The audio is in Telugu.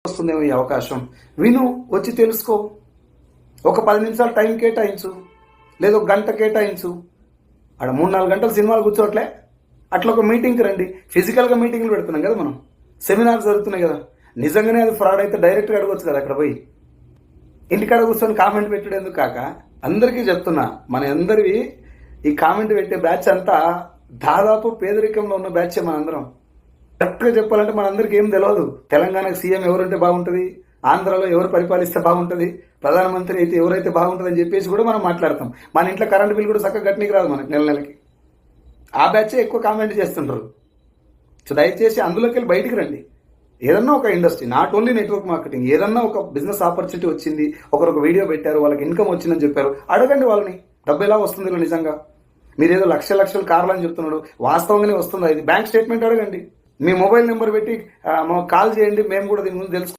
వస్తుందేమో ఈ అవకాశం. విను, వచ్చి తెలుసుకో. ఒక 10 నిమిషాలు టైం కేటాయించు, లేదా ఒక గంట కేటాయించు. అక్కడ 3-4 గంటలు సినిమాలు కూర్చోట్లే. అట్లా ఒక మీటింగ్కి రండి. ఫిజికల్గా మీటింగ్లు పెడుతున్నాం కదా మనం, సెమినార్స్ జరుగుతున్నాయి కదా. నిజంగానే అది ఫ్రాడ్ అయితే డైరెక్ట్గా అడగొచ్చు కదా అక్కడ పోయి. ఇంటికాడ కూర్చొని కామెంట్ పెట్టేందుకు కాక అందరికీ చెప్తున్నా, మన అందరివి ఈ కామెంట్ పెట్టే బ్యాచ్ అంతా దాదాపు పేదరికంలో ఉన్న బ్యాచే మనందరం. కరెక్ట్గా చెప్పాలంటే మనందరికీ ఏం తెలియదు. తెలంగాణకు సీఎం ఎవరుంటే బాగుంటుంది, ఆంధ్రాలో ఎవరు పరిపాలిస్తే బాగుంటుంది, ప్రధానమంత్రి అయితే ఎవరైతే బాగుంటుంది అని చెప్పేసి కూడా మనం మాట్లాడతాం. మన ఇంట్లో కరెంట్ బిల్ కూడా చక్కగా గట్టికి రాదు మనకి నెలకి. ఆ బ్యాచే ఎక్కువ కామెంట్ చేస్తుంటారు. సో దయచేసి అందులోకి వెళ్ళి బయటికి రండి. ఏదన్నా ఒక industry, not only network marketing, ఏదన్నా ఒక బిజినెస్ ఆపర్చునిటీ వచ్చింది, ఒకరు వీడియో పెట్టారు, వాళ్ళకి ఇన్కమ్ వచ్చిందని చెప్పారు, అడగండి వాళ్ళని. డబ్బు ఎలా వస్తుంది ఇలా నిజంగా? మీరు ఏదో లక్షల కార్లు అని చెప్తున్నాడు, వాస్తవంగానే వస్తుందా ఇది? బ్యాంక్ స్టేట్మెంట్ అడగండి. మీ మొబైల్ నెంబర్ పెట్టి కాల్ చేయండి, మేము కూడా దీని ముందు తెలుసుకుంటాం.